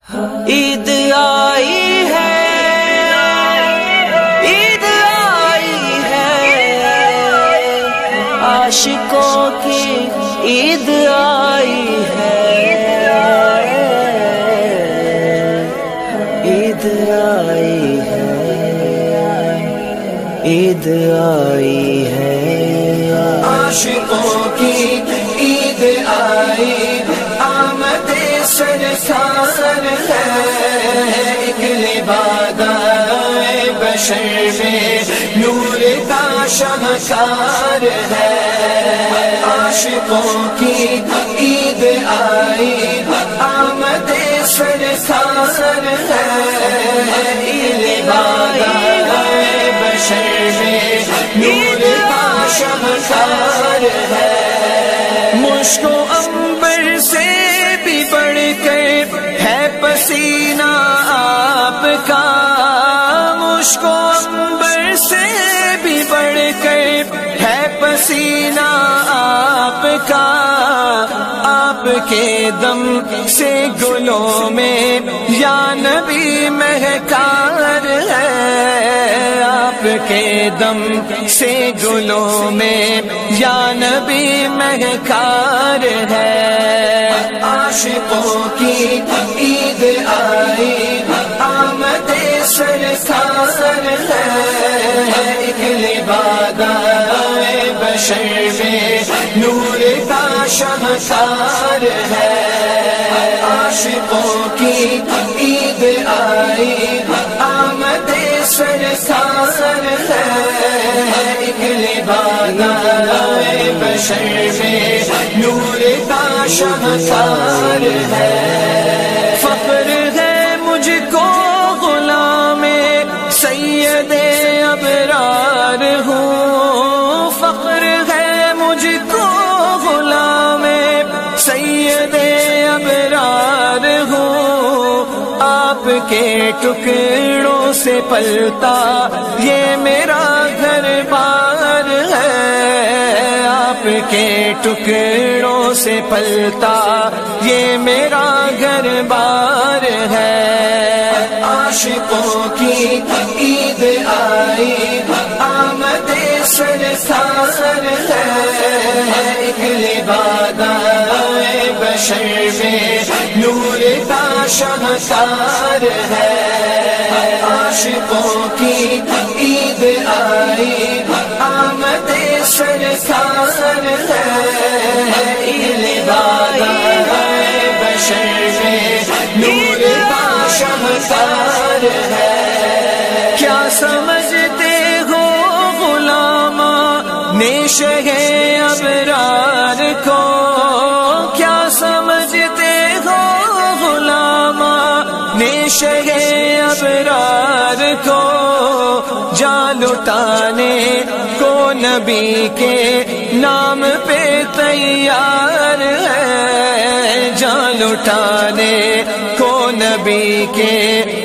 عید آئی ہے، عید آئی ہے، عاشقوں کی عید آئی ہے، عید آئی ہے، عید آئی ہے، عاشقوں کی عید آئی، آمد سرسار ہے، ایک لبادہ بشر میں نور کا شہسار ہے، عاشقوں کی عید آئی، آمد سرسار ہے، ایک لبادہ بشر میں نور کا شہسار ہے، مشک و عنبر سے بھی بڑھ کر ہے پسینہ آپ کا، مشک و عنبر سے بھی بڑھ کر ہے پسینہ آپ کا، آپ کے دم سے گلوں میں یا نبی مہکار ہے، آپ کے دم سے گلوں میں یا نبی مہکار ہے، عاشقوں کی عید آئی، آمد سرسار ہے، ایک لبادہ بشر میں نور کا شہسار ہے، عاشقوں کی عید آئی، آمد سرسار ہے، ایک لبادہ بشر میں نور کا شہسار ہے، فخر ہے مجھ کو غلام سید ابرار ہوں، فخر ہے مجھ کو غلام سید ابرار ہوں، آپ کے ٹکڑوں سے پلتا یہ میرا گھر بار ہے، آپ کے ٹکڑوں سے پلتا یہ میرا گھر بار ہے، عاشقوں کی عید آئی، آمد سرسار ہے، ایک لبادہ بشر میں نور کا شہسار ہے، عاشقوں کی عید آئی، آمد سرسار ہے، ایک لبادہ بشر میں نور کا شہسار ہے، کیا سمجھتے ہو غلامہ نیشہ ابرار کو، کیا سمجھتے ہو غلامہ نیشہ ابرار کو، جان لٹانے کو نبی کے نام پہ تیار ہے، جان لٹانے کو نبی کے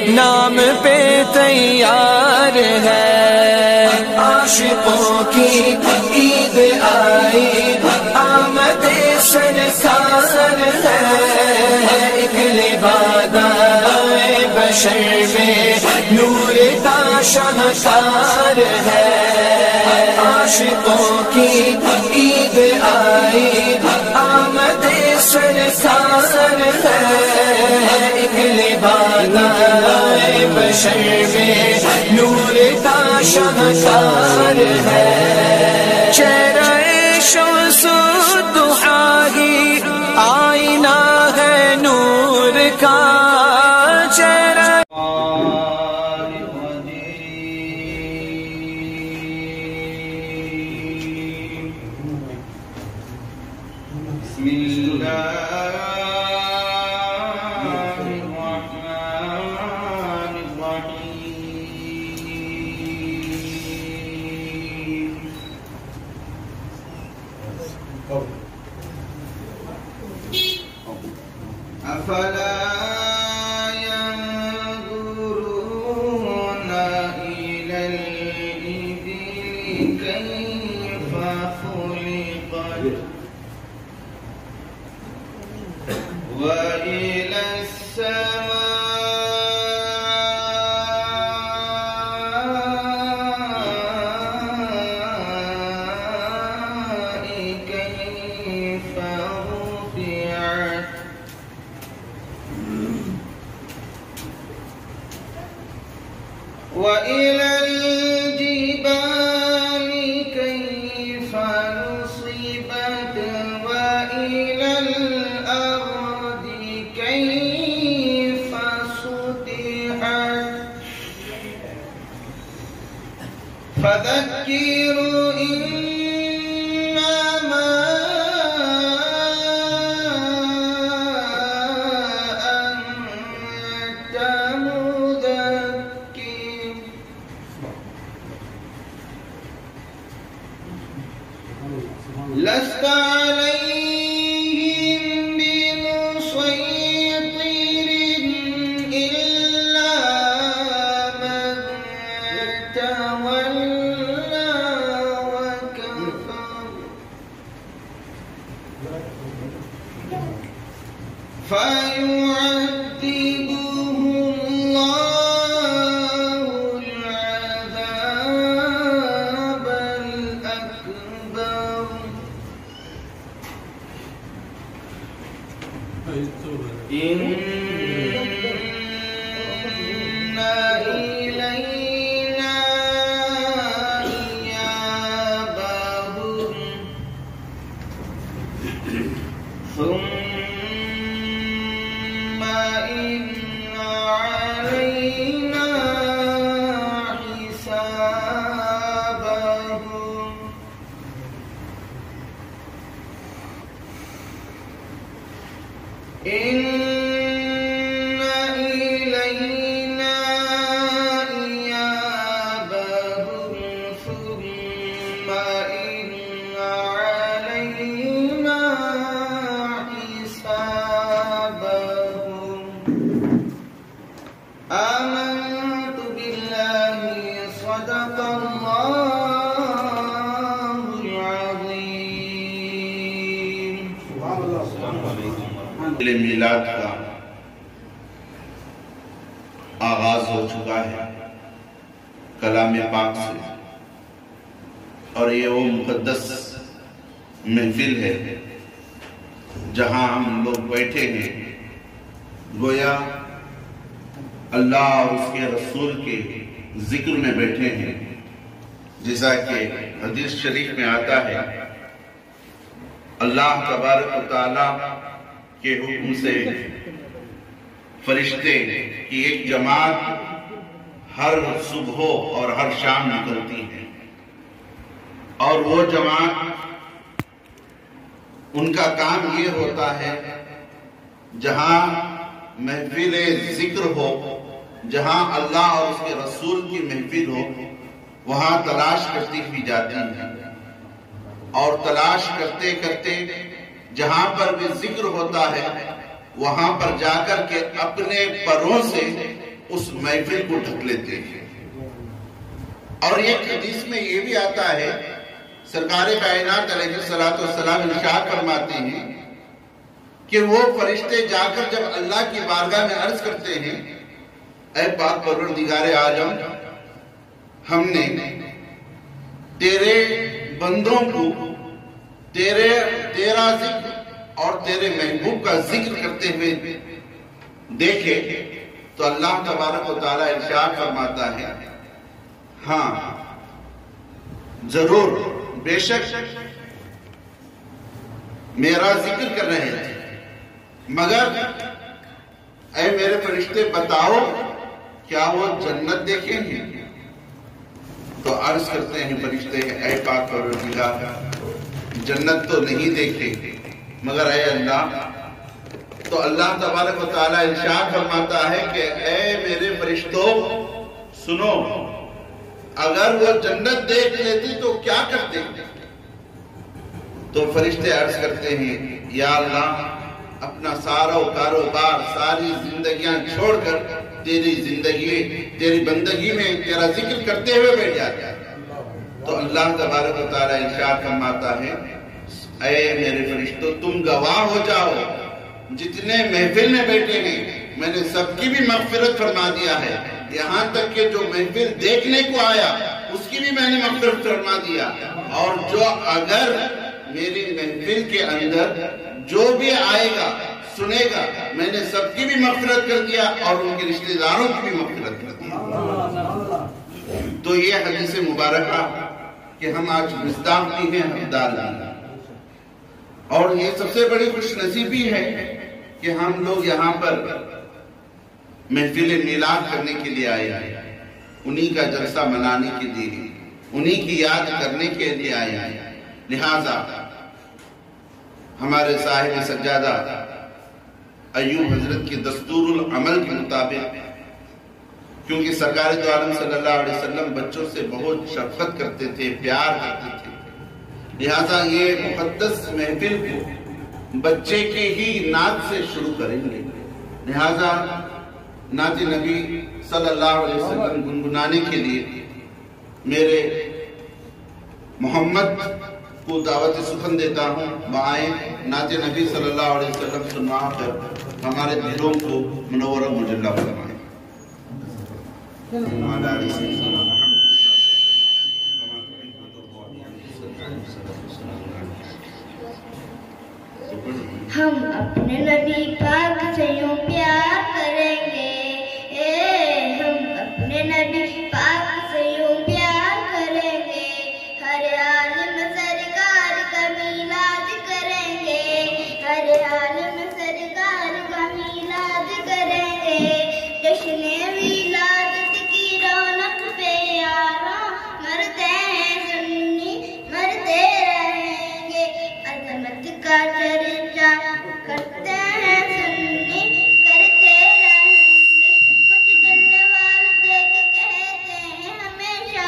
نام پہ تیار ہے، عاشقوں کی عید آئی، آمد سرسار ہے، ایک لبادہ بشر میں نور کا شہسار ہے، عاشقوں کی عید آئی، آمد سرسار ہے، ایک لبادہ بشر میں نور کا شہسار ہے، چہرہ شمس الضحیٰ ہی آئینہ ہے نور کا، چہرہ بسم اللہ الرحمن الرحیم، افلا ينظرون إلى الإبل كيف خلقت وإلى السماء وإلى الجبال كيف نصبت وإلى الأرض كيف سطحت فذكر إنما أنت مذكر لست عليهم بمسيطر إلا من تولى وكفر فيعذبه الله العذاب الأكبر إن إلينا إيابهم ثم إن علينا حسابهم إن إلينا إيابهم ثم إن علينا حسابهم آمنت بالله صدق الله العظيم میلاد کا آغاز ہو چکا ہے کلام پاک سے، اور یہ وہ مقدس محفل ہے جہاں ہم لوگ بیٹھے ہیں، گویا اللہ اور اس کے رسول کے ذکر میں بیٹھے ہیں، جیسا کہ حدیث شریف میں آتا ہے اللہ تبارک و تعالیٰ کے حکم سے فرشتے کی ایک جماعت ہر صبح اور ہر شام نکلتی ہے، اور وہ جماعت ان کا کام یہ ہوتا ہے جہاں محفل ذکر ہو، جہاں اللہ اور اس کے رسول کی محفل ہو، وہاں تلاش کرتی ہوئی جاتی ہے، اور تلاش کرتے کرتے جہاں پر بھی ذکر ہوتا ہے وہاں پر جا کر کے اپنے پروں سے اس محفل کو ڈھک لیتے ہیں۔ اور ایک حدیث میں یہ بھی آتا ہے، سرکار کائنات علیہ السلام ارشاد فرماتے ہیں کہ وہ فرشتے جا کر جب اللہ کی بارگاہ میں عرض کرتے ہیں، اے پاک پروردگار عالم، ہم نے تیرے بندوں کو تیرا ذکر اور تیرے محبوب کا ذکر کرتے ہوئے دیکھے، تو اللہ تبارک و تعالیٰ ارشاد فرماتا ہے، ہاں ضرور بے شک میرا ذکر کر رہے تھے، مگر اے میرے فرشتے بتاؤ کیا وہ جنت دیکھیں گے؟ تو عرض کرتے ہیں فرشتے، اے پاک پروردگار، جنت تو نہیں دیکھے، مگر اے اللہ، تو اللہ تبارک و تعالیٰ ارشاد فرماتا ہے کہ اے میرے فرشتوں سنو، اگر وہ جنت دیکھ لیتی تو کیا کرتے؟ تو فرشتے عرض کرتے ہیں، یا اللہ، اپنا سارا کاروبار، ساری زندگیاں چھوڑ کر تیری بندگی میں تیرا ذکر کرتے ہوئے بیٹھ جاتے ہیں۔ تو اللہ تبارک و تعالیٰ ارشاد فرماتا ہے، اے میرے فرشتوں تم گواہ ہو جاؤ، جتنے محفل میں بیٹھے ہیں میں نے سب کی بھی مغفرت فرما دیا ہے، یہاں تک کہ جو محفل دیکھنے کو آیا اس کی بھی میں نے مغفرت فرما دیا، اور جو اگر میری محفل کے اندر جو بھی آئے گا سنے گا میں نے سب کی بھی مغفرت کر دیا اور ان کے رشتہ داروں کی بھی مغفرت کر دیا۔ تو یہ حدیث مبارکہ کہ ہم آج مصداق بھی ہیں، حقدار بھی ہیں، اور یہ سب سے بڑی خوش نصیبی ہے کہ ہم لوگ یہاں پر محفل میلاد کرنے کے لیے آئے ہیں، انہی کا جلسہ منانے کے لیے، انہی کی یاد کرنے کے لیے آئے ہیں۔ لہذا ہمارے صاحب سجادہ ایوب حضرت کی دستور العمل کے مطابق، کیونکہ سرکار دو عالم صلی اللہ علیہ وسلم بچوں سے بہت شفقت کرتے تھے، پیار کرتے تھے، لہذا یہ مقدس محفل کو بچے کے ہی نعت سے شروع کریں گے۔ لہذا نعت نبی صلی اللہ علیہ وسلم گنگنانے کے لیے میرے محمد کو دعوت سخن دیتا ہوں، آئیں نعت نبی صلی اللہ علیہ وسلم سنوا کر ہمارے دلوں کو منور و مجلہ فرمائیں۔ ہم اپنے نبی پاک سے یوں پیار کریں گے، ہم اپنے نبی پاک سے یوں پیار کریں گے، ہر عالم سرکار کا میلاد کریں گے، ہر عالم سرکار کا میلاد کریں گے، جشن ولادت کی رونق پہ یاراں مرتے ہیں سنی مرتے رہیں گے، عظمت کا چرچا کرتے ہیں سنی کرتے رہیں گے، کچھ جلنے والے دیکھ کہتے ہیں ہمیشہ،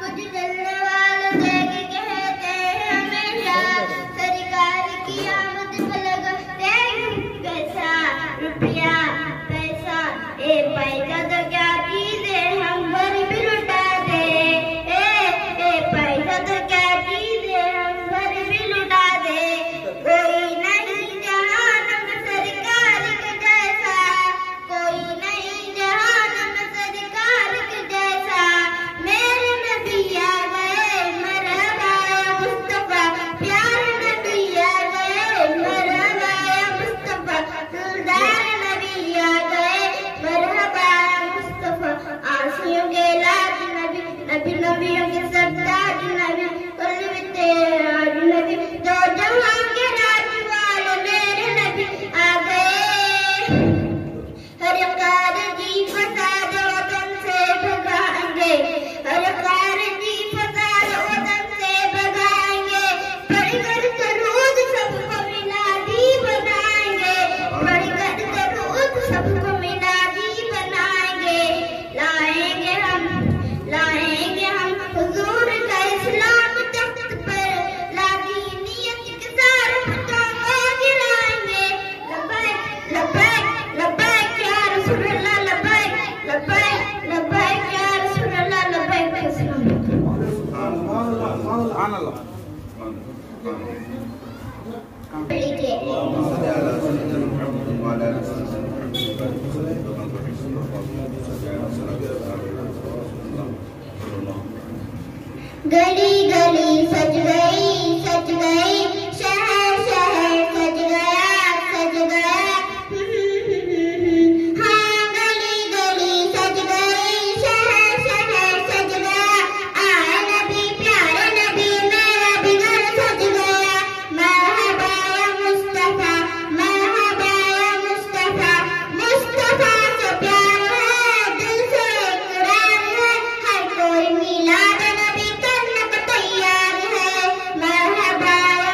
کچھ جلنے والے دیکھ کہتے ہیں ہمیشہ، سرکار کی آمد پہ لگتے ہیں پیسہ روپیہ پیسہ، اے پیسہ تو کیا چیز ہے ہم بھر بھی لٹا دے، اے پیسہ تو کیا چیز ہے ہم بھر بھی لٹا دے، کوئی نہیں جہان میں سرکار کے جیسا، کوئی نہیں جہان میں سرکار کے جیسا، میرے نبی آ گئے مرحبا یا مصطفیٰ، پیارے نبی آ گئے مرحبا یا مصطفیٰ، دلدار نبی آ گئے مرحبا یا مصطفیٰ، آنسیوں کے علاج نبی، نبی نبیوں کے سردار نبی، کل بھی تیرا نبی، دو جہاں کے راج والے میرے نبی آ گئے، ہر خارجی فساد وطن سے بھگائیں گے، ہر خارجی فساد وطن سے بھگائیں گے، پڑھ کر درود سب کو میلادی بنائیں گے، پڑھ کر درود سب کو میلادی بنائیں گے، لائیں گے ہم حضور کا اسلام تخت پر، لادینیت کے سارے پتوں کو گرائیں گے، لبیک لبیک لبیک یا رسول اللہ، لبیک لبیک لبیک یا رسول اللہ، لبیک۔ السلام گلی گلی سج گئی شہر شہر سج گیا ہاں گلی گلی سج گئی شہر شہر سج گیا، آئے نبی پیارے نبی میرا بھی گھر سج گیا، مرحبا یا مصطفیٰ مرحبا یا مصطفیٰ، مصطفیٰ سے پیار ہے دل سے اقرار ہے، ہر کوئی میلاد نبی کرنے کو تیار ہے، مرحبا یا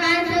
500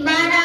12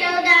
14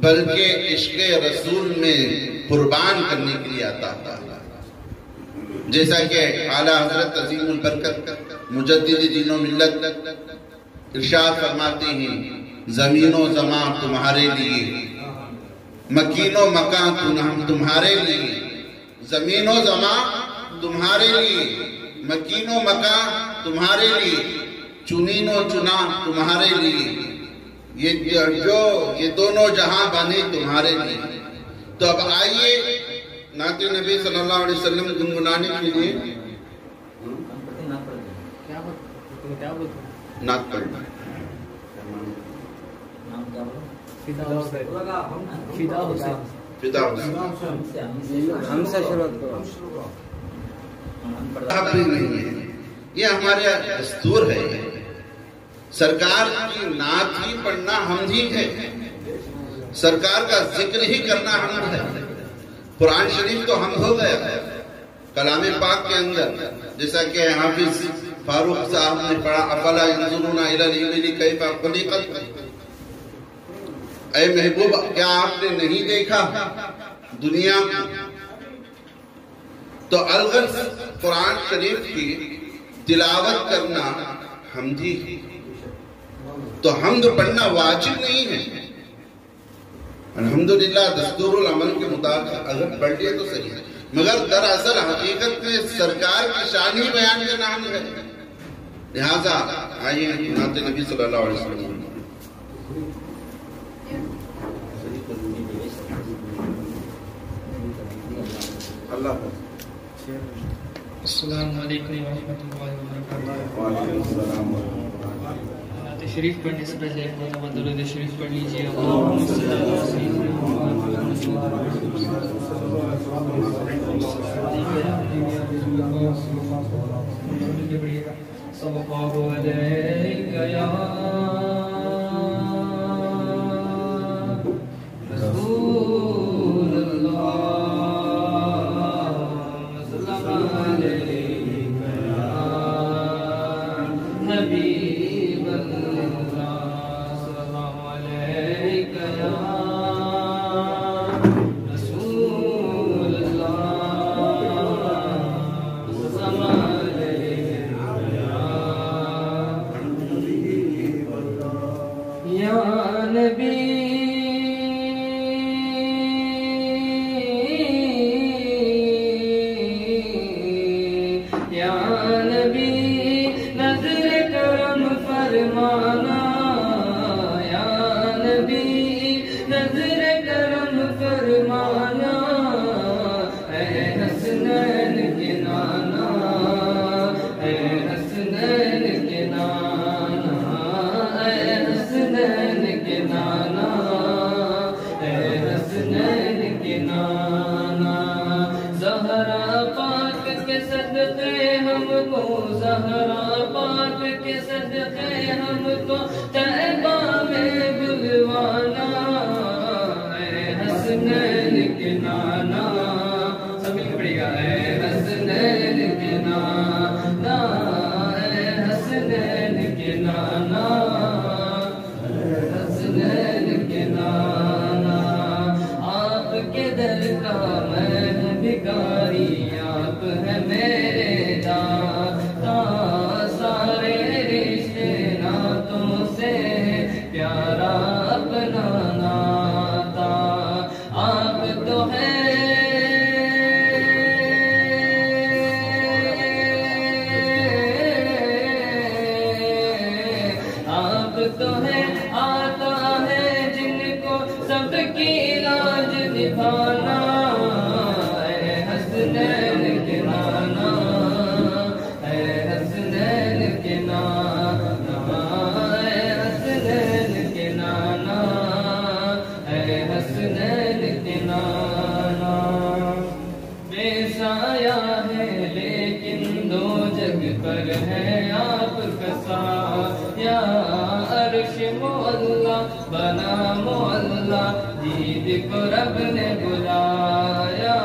بلکہ عشق رسول میں قربان کرنے کے لیے آتا تھا. جیسا کہ اعلیٰ حضرت عظیم البرکت مجدد دین و ملت ارشاد فرماتے ہیں، زمین و زمان تمہارے لیے، مکین و مکان تمہارے لیے، زمین و زمان تمہارے لیے، مکین و مکان تمہارے لیے، چنین و چنا تمہارے لیے، یہ دونوں جہاں بنے تمہارے لیے. تو اب آئیے نعت نبی صلی اللہ علیہ وسلم گنگنانے کے لیے نعت پڑھنا. فدا ہم سے شروع کرو. نہیں ہے، یہ ہمارے دستور ہے. سرکار کی نعت ہی پڑھنا حمد ہی ہے، سرکار کا ذکر ہی کرنا حمد ہے. قرآن شریف تو حمد ہو گیا کلام پاک کے اندر، جیسا کہ حافظ فاروق صاحب نے پڑھا، افلا ينظرون الى الابل كيف خلقت. اے محبوب، کیا آپ نے نہیں دیکھا دنیا کو؟ تو الغرض قرآن شریف کی تلاوت کرنا حمدی ہے. تو حمد پڑھنا واجب نہیں ہے، الحمدللہ دستور العمل کے مطابق اگر پڑھ لیا تو صحیح ہے، مگر دراصل حقیقت میں سرکار کی شان ہی بیان کرنا حمد ہے. لہذا آئیے نعت نبی صلی اللہ علیہ وسلم. اللہ السلام علیکم ورحمۃ اللہ وبرکاتہ. وعلیکم السلام. نعت شریف پڑھنے سے پہلے محمد درود شریف پڑھ لیجیے. اللہم صلی علی سیدنا محمد صلی اللہ علیہ یا رسول اللہ، حبیب اللہ، صلی اللہ علیہ یا رسول اللہ، صلی اللہ علیہ یا نبی. زہرا پاک کے صدقے ہم کو طیبہ میں بلوانا، اے حسنین کے نانا. سب مل کے پڑھے گا. اے حسنین کے نانا، اے حسنین کے نانا، اے حسنین کے نانا. آپ کے در کا میں بھکاری، آپ ہے میرے داتا، سارے رشتے ناتوں سے پیارا اپنا ناتا. آپ تو ہے آپ تو ہے آتا ہے جن کو سب کی لاج نبھانا. اے حسنین کے نانا، اے حسنین کے نانا، اے حسنین کے نانا، اے حسنین کے نانا. بے سایہ ہے لیکن دو جگ پر ہے آپ کا سایہ. عرش معلا بنا معلا، دید کو رب نے بلایا.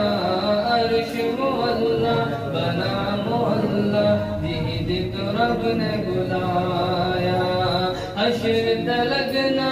عرش معلا بنا معلا، دید کو رب نے بلایا. حشر تلگنا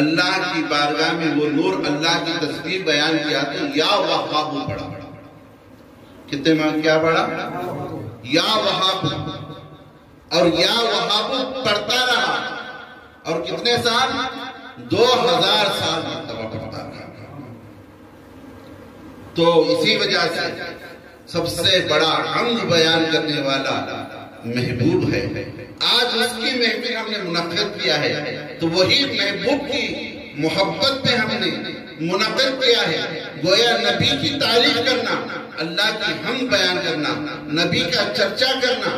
اللہ کی بارگاہ میں وہ نور اللہ کی تصویر بیان کیا تو یا وہاب پڑھا. کتنے ماں کیا پڑھا؟ یا وہاب. اور یا وہاب پڑھتا رہا. اور کتنے سال؟ 2000 سال مرتبہ پڑھتا رہا. تو اسی وجہ سے سب سے بڑا حمد بیان کرنے والا محبوب ہے. آج اس کی محفل ہم نے منعقد کیا ہے تو وہی محبوب کی محبت میں ہم نے منعقد کیا ہے. گویا نبی کی تعریف کرنا، اللہ کی حمد بیان کرنا، نبی کا چرچا کرنا،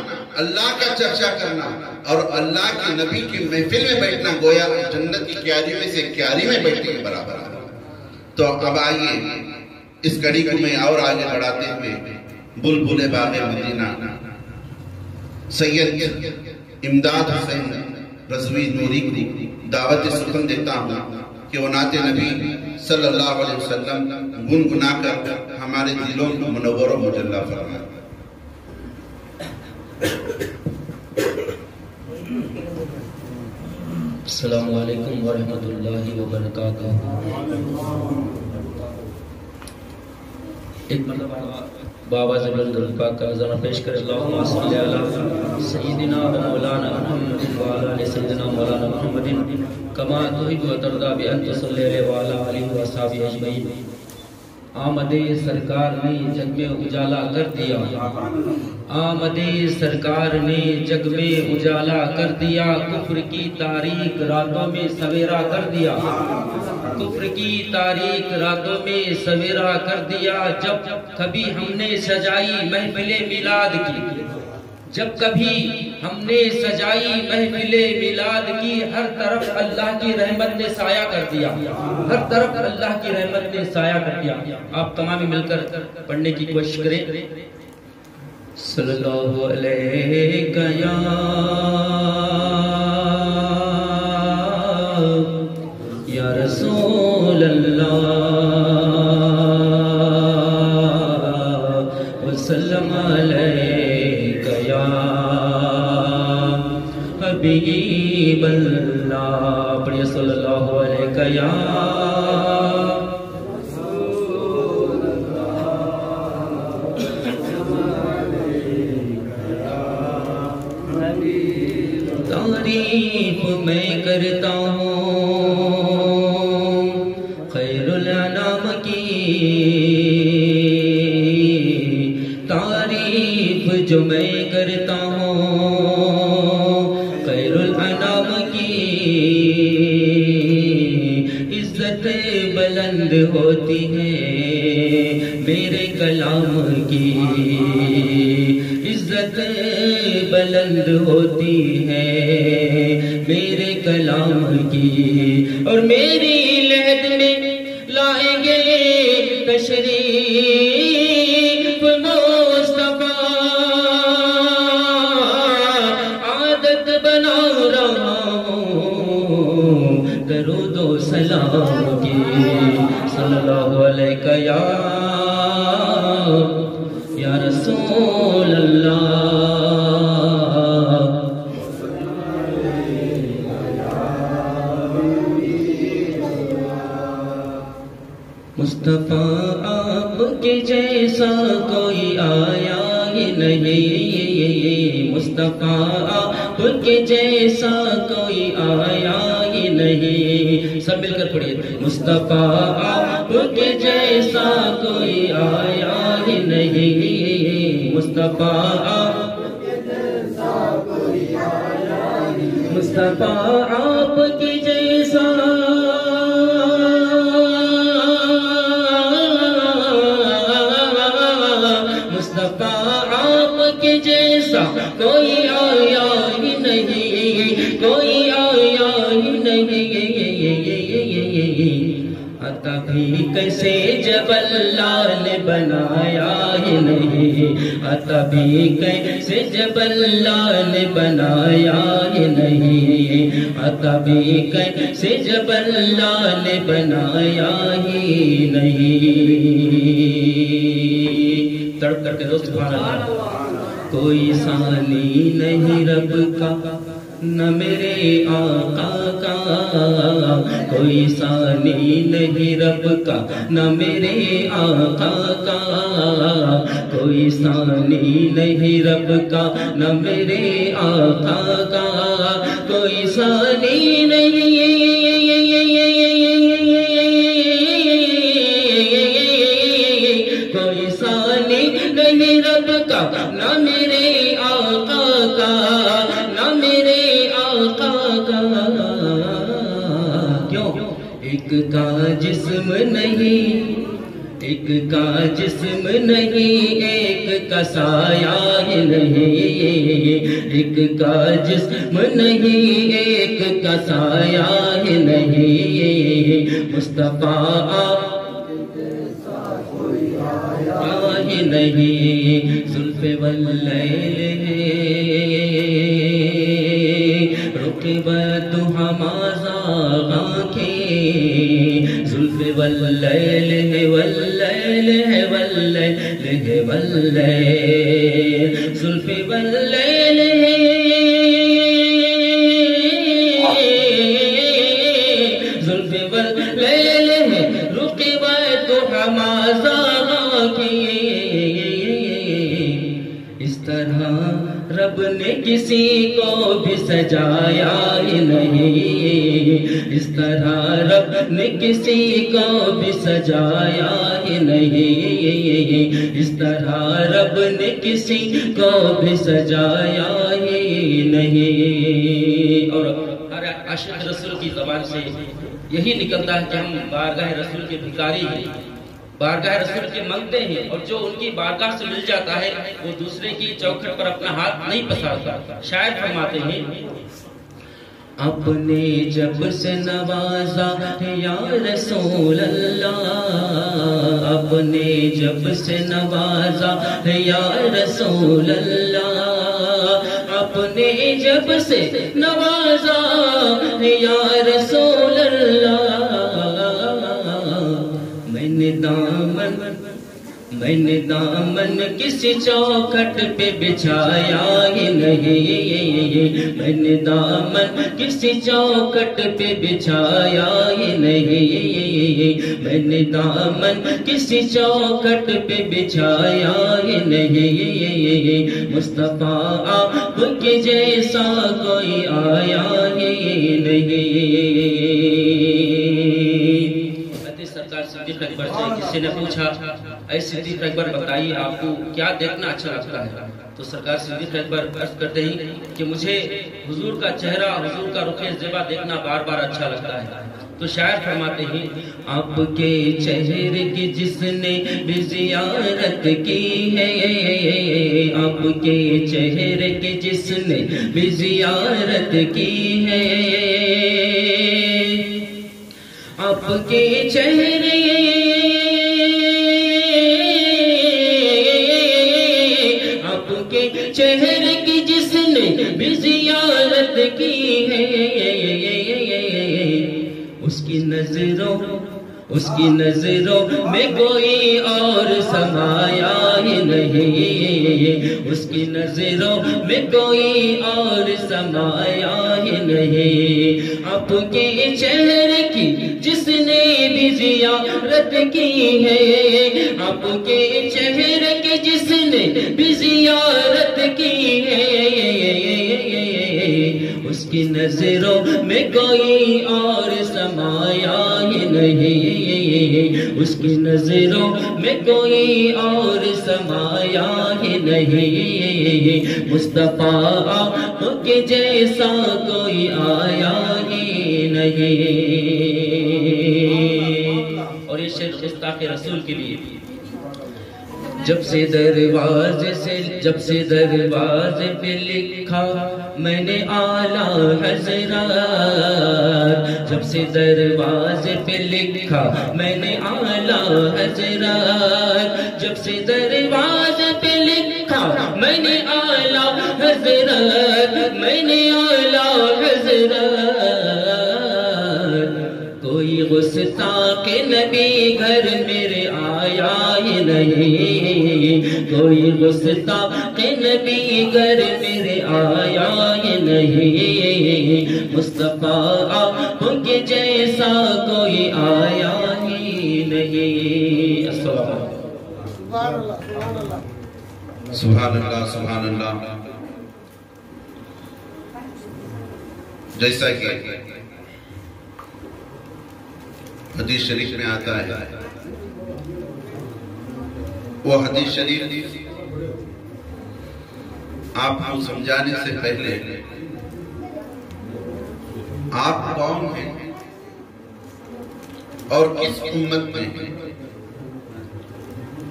اللہ کا چرچا کرنا اور اللہ کی نبی کی محفل میں بیٹھنا گویا جنت کی کیاری میں سے کیاری میں بیٹھنے کے برابر ہے. تو اب آئیے اس کڑی کو میں اور آگے بڑھاتے ہوئے بلبل باغ مدینہ سید امداد حسین رضوی نوری کو دعوت سخن دیتا ہوں کہ وہ نعت نبی صلی اللہ علیہ وسلم گنگنا کر ہمارے دلوں کو منور و مجلہ فرمائے. السلام علیکم ورحمۃ اللہ وبرکاتہ. ایک مرتبہ بابا زبل درپاک کا ذرا پیش کر اللہم صلی علی سیدنا و مولانا محمد وعلی سیدنا مولانا محمد کما تحب و ترضا بان تصلی علیہ وعلی آلہ و اصحابہ اجمعین. آمد سرکار نے جگ میں اجالا کر دیا. آمد سرکار نے جگ میں اجالا کر دیا. کفر کی تاریک راتوں میں سویرا کر دیا. کفر کی تاریک راتوں میں سویرا کر دیا. جب کبھی ہم نے سجائی محفل میلاد کی، جب کبھی ہم نے سجائی محفل میلاد کی، ہر طرف اللہ کی رحمت نے سایہ کر دیا. ہر طرف اللہ کی رحمت نے سایہ کر دیا. آپ تمام مل کر پڑھنے کی کوشش کریں. صلی اللہ علیہ یا رسول اللہ وسلم علیکہ یا حبیب اللہ. پڑھیے صلی اللہ علیہ یا تعریف میں کرتا ہوں خیر الانام کی. تعریف جو میں کرتا ہوں خیر الانام کی. عزت بلند ہوتی ہے میرے کلام کی. عزت بلند ہوتی ہے میرے کلام کی. اور میری لہد میں لائیں گے تشریف مصطفیٰ. عادت بنا رہا ہوں درود و سلام کی. صلی اللہ علیہ یا رسول اللہ. مصطفیٰ آپ کے جیسا کوئی آیا ہی نہیں. مصطفیٰ آپ کے جیسا کوئی آیا ہی نہیں. سب مل کر پڑھیے. مصطفیٰ آپ کے جیسا کوئی آیا ہی نہیں. مصطفیٰ آپ کے جیسا کوئی آیا ہی نہیں. مصطفیٰ آپ کے جیسا کوئی آیا ہی نہیں. کوئی آیا ہی نہیں. عطا بھی کیسے جب اللہ نے بنایا ہی نہیں. عطا بھی کیسے جب اللہ نے بنایا ہی نہیں. عطا بھی کیسے جب اللہ نے بنایا ہی نہیں. تڑپ کر کے دوست سبحان اللہ. کوئی ثانی نہیں رب کا نہ میرے آقا کا. کوئی ثانی نہیں رب کا نہ میرے آقا کا، کوئی ثانی نہیں رب کا نہ میرے آقا کا، کوئی ثانی نہیں رب کا نہ میرے آقا کا، نہ میرے آقا کا۔ کیوں؟ ایک کا جسم نہیں، ایک کا جسم نہیں، ایک کا سایہ نہیں، ایک کا جسم نہیں، ایک کا سایہ نہیں، مصطفیٰ نہیں، زلف واللیل رقبت ہمازاغاں کی، زلف واللیل واللیل واللیل واللیل، زلف واللیل زلف واللیل رقبت ہمازاغاں کی۔ اس طرح رب نے کسی کو بھی سجایا ہی نہیں، اس طرح رب نے کسی کو بھی سجایا ہی نہیں، اس طرح رب نے کسی کو بھی سجایا ہی نہیں۔ اور ہر عاشق رسول کی زبان سے یہی نکلتا ہے کہ ہم بارگاہ رسول کے بھکاری ہیں، بارگاہ رسول کے منگتے ہیں، اور جو ان کی بارگاہ سے مل جاتا ہے وہ دوسرے کی چوکھٹ پر اپنا ہاتھ نہیں پسارتا۔ شاعر فرماتے ہیں، اپنے جب سے نوازا یا رسول اللہ، اپنے جب سے نوازا یا رسول اللہ، اپنے جب سے نوازا یا رسول اللہ، میں نے دامن کسی چوکھٹ پہ بچھایا ہی نہیں، میں نے دامن کسی چوکھٹ پہ بچھایا ہی نہیں، میں نے دامن کسی چوکھٹ پہ بچھایا ہی نہیں، مصطفیٰ آپ کے جیسا کوئی آیا ہی نہیں۔ صدیق اکبر سے کسی نے پوچھا، اے صدیق اکبر بتائیے آپ کو کیا دیکھنا اچھا لگتا ہے؟ تو سرکار صدیق اکبر عرض کرتے ہیں کہ مجھے حضور کا چہرہ، حضور کا رخ زیبا دیکھنا بار بار اچھا لگتا ہے۔ تو شاعر فرماتے ہیں، آپ کے چہرے کی جس نے بھی زیارت کی ہے، آپ کے چہرے کی جس نے بھی زیارت کی ہے، آپ کے چہرے آپ کے چہرے کی جس نے بھی زیارت کی ہے، اس کی نظروں میں کوئی اور سمایا ہی نہیں، اس کی نظروں میں کوئی اور سمایا ہی نہیں، آپ کے چہرے کی جس نے بھی زیارت کی ہے، آپ کے چہرے کی جس نے بھی زیارت کی ہے، اس کی نظروں میں کوئی اور سمایا ہی نہیں، اس کی نظروں میں کوئی اور سمایا ہی نہیں، مصطفیٰ آپ کے جیسا کوئی آیا ہی نہیں۔ اور یہ شعر گستاخ رسول کے لیے، جب سے دروازے پہ لکھا میں نے اعلیٰ حضرات، جب سے دروازے پہ لکھا میں نے اعلیٰ حضرات، جب سے دروازے پہ لکھا میں نے اعلیٰ حضرات، میں نے اعلیٰ حضرات، کوئی گستاخ نبی گھر میرے آیا ہی نہیں، کوئی گستاخ نبی گھر میرے آیا ہی نہیں، مصطفیٰ آپ کے جیسا کوئی آیا ہی نہیں. السلام سبحان اللہ سبحان اللہ. جیسا کہ حدیث شریف میں آتا ہے، وہ حدیث شریف آپ کو سمجھانے سے پہلے آپ کون ہیں اور کس امت میں ہیں،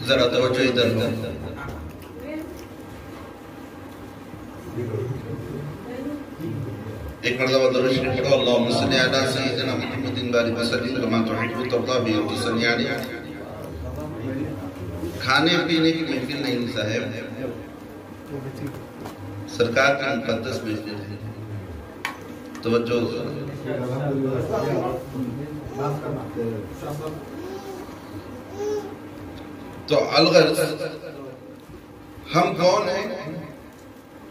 ذرا توجہ ادھر ہو. ایک مرتبہ درود شریف پڑھو. اللہم صلی علی سیدنا محمد وآلہ وسلم کما تحب وترضى وصلی علیہ. کھانے پینے کی محفل نہیں صاحب، سرکار کی مقدس محفل ہے. توجہ. تو الغرض ہم کون ہیں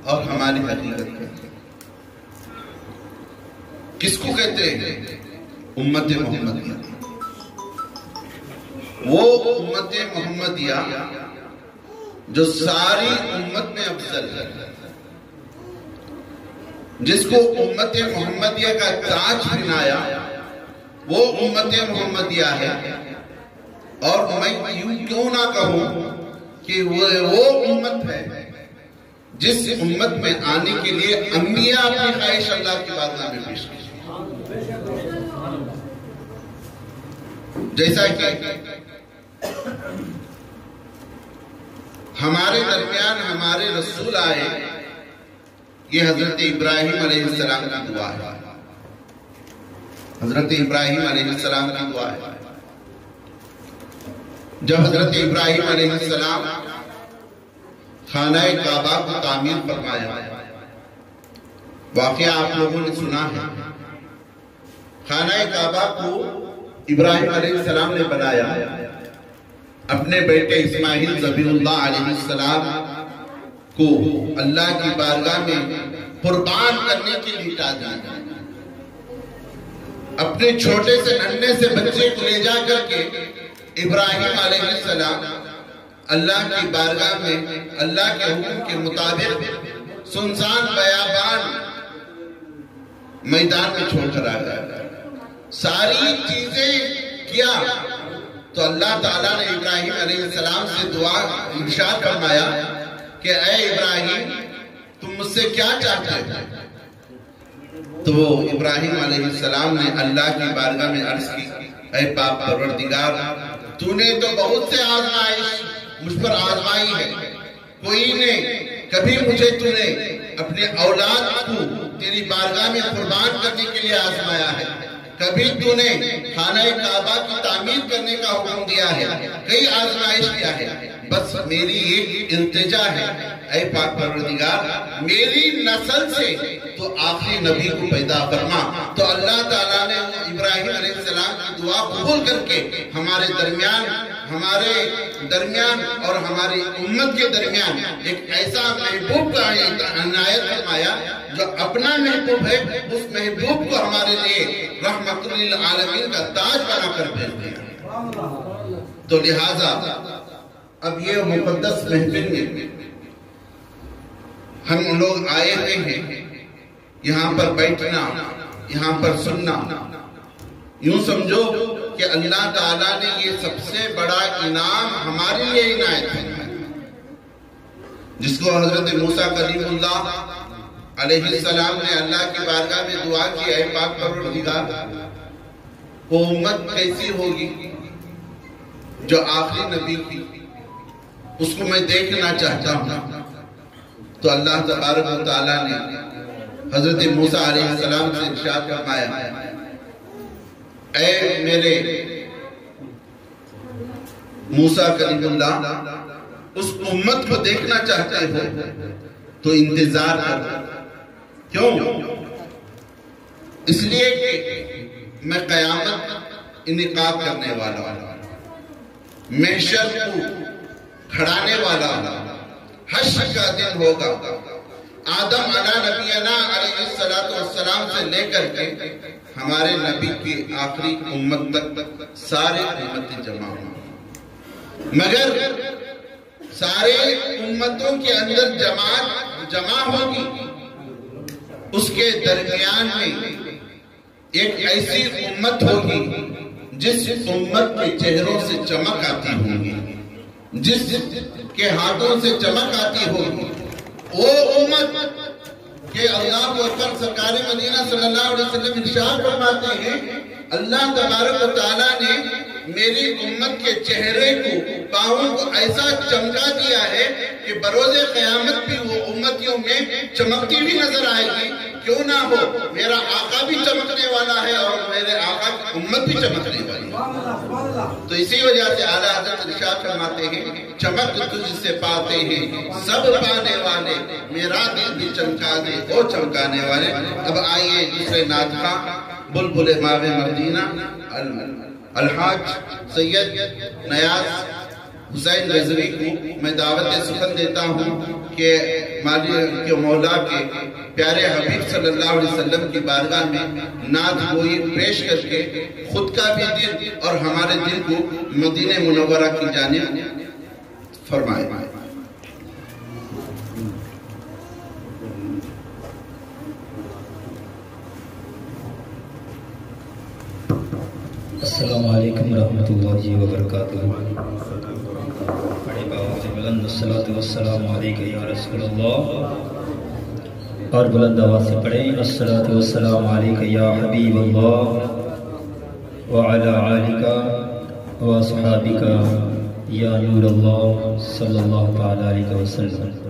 اور ہماری حقیقت ہے. کس کو کہتے ہیں؟ امت محمدیہ. وہ امت محمدیہ جو ساری امت میں افضل ہے، جس کو امت محمدیہ کا تاج پہنایا، وہ امت محمدیہ ہے. اور میں یوں کیوں نہ کہوں کہ وہ امت ہے جس امت میں آنے کے لیے انبیاء اپنی خواہش اللہ کی بارگاہ میں پیش کی. جیسا کہ ہمارے درمیان ہمارے رسول آئے، یہ حضرت ابراہیم علیہ السلام کی دعا ہے. حضرت ابراہیم علیہ السلام کی دعا ہے. جب حضرت ابراہیم علیہ السلام خانہ کعبہ کو تعمیر فرمایا، واقعہ آپ لوگوں نے سنا ہے. خانہ کعبہ کو ابراہیم علیہ السلام نے بنایا، اپنے بیٹے اسماعیل ذبیح اللہ علیہ السلام کو اللہ کی بارگاہ میں قربان کرنے کے لیے اٹھا دیا. اپنے چھوٹے سے ننھے سے بچے کو لے جا کر کے ابراہیم علیہ السلام اللہ کی بارگاہ میں اللہ کے حکم کے مطابق سنسان بیابان میدان میں چھوڑ کر آ گیا. ساری چیزیں کیا تو اللہ تعالیٰ نے ابراہیم علیہ السلام سے دعا ارشاد فرمایا کہ اے ابراہیم تم مجھ سے کیا چاہتے ہو؟ تو ابراہیم علیہ السلام نے اللہ کی بارگاہ میں عرض کی، اے پاک پروردگار، تو نے تو بہت سے آزمائش مجھ پر آزمائی ہے. کوئی نے کبھی مجھے تو نے اپنے اولاد کو تیری بارگاہ میں قربان کرنے کے لیے آزمایا ہے، کبھی تو نے خانہ کعبہ کی تعمیر کرنے کا حکم دیا ہے، کئی آزمائش کیا ہے. بس میری ایک التجا ہے، اے پاک پروردگار میری نسل سے تو آخری نبی کو پیدا فرما. تو اللہ تعالیٰ نے ابراہیم علیہ السلام کی دعا قبول کر کے ہمارے درمیان اور ہماری امت کے درمیان ایک ایسا محبوب کا عنایت فرمایا جو اپنا محبوب ہے. اس محبوب کو ہمارے لیے رحمت للعالمین کا تاج بنا کر بھیج دیا. تو لہٰذا اب یہ مقدس محفل میں ہم لوگ آئے ہوئے ہیں، یہاں پر بیٹھنا، یہاں پر سننا، یوں سمجھو کہ اللہ تعالیٰ نے یہ سب سے بڑا انعام ہمارے لیے عنایت ہے، جس کو حضرت موسیٰ کلیم اللہ علیہ السلام نے اللہ کی بارگاہ میں دعا کی، اے پاک پروردگار وہ امت کیسی ہوگی جو آخری نبی کی، اس کو میں دیکھنا چاہتا ہوں. تو اللہ تبارک و تعالیٰ نے حضرت موسیٰ علیہ السلام سے ارشاد فرمایا، اے میرے موسیٰ کلیم اللہ، اس امت کو دیکھنا چاہتے ہو تو انتظار کر. کیوں؟ اس لیے کہ میں قیامت انعقاد کرنے والا ہوں، محشر کو کھڑانے والا ہوں، حشر کا دن ہوگا. آدم علیہ نبینا علیہ السلام سے لے کر کے ہمارے نبی کی آخری امت تک سارے امتیں جمع ہوں، مگر سارے امتوں کے اندر جماعت جمع ہوگی، اس کے درمیان میں ایک ایسی امت ہوگی جس امت کے چہروں سے چمک آتی ہوگی، جس کے ہاتھوں سے چمک آتی ہوگی، وہ امت کہ اللہ اکبر سرکار مدینہ صلی اللہ علیہ وسلم ارشاد فرماتے ہیں اللہ تبارک و تعالیٰ نے میری امت کے چہرے کو، پاؤں کو ایسا چمکا دیا ہے کہ بروز قیامت بھی وہ امتیوں میں چمکتی بھی نظر آئے گی۔ کیوں نہ ہو، میرا آقا بھی چمکنے والا ہے اور میرے آقا کی امت بھی چمکنے والی ہے۔ تو اسی وجہ سے اعلیٰ حضرت ارشاد فرماتے ہیں چمک تجھ سے پاتے ہیں سب پانے والے، میرا دل بھی چمکا دے وہ چمکانے والے۔ اب آئیے دوسرے نعت خواں بلبل ماہ مدینہ الحاج سید نیاز حسین رضوی کو میں دعوت سخن دیتا ہوں کہ مولا کے پیارے حبیب صلی اللہ علیہ وسلم کی بارگاہ میں نعت گوئی پیش کر کے خود کا بھی دل اور ہمارے دل کو مدینہ منورہ کی جانب فرمائے۔ السلام علیکم ورحمۃ اللہ وبرکاتہ۔ بڑے باؤ سے بلند الصلاۃ والسلام علیک یا رسول اللہ، اور بلند آواز سے پڑھیں الصلاۃ والسلام علیک یا حبیب اللہ وعلی آلک واصحابک یا نور اللہ صلی اللہ تعالی علیہ وسلم۔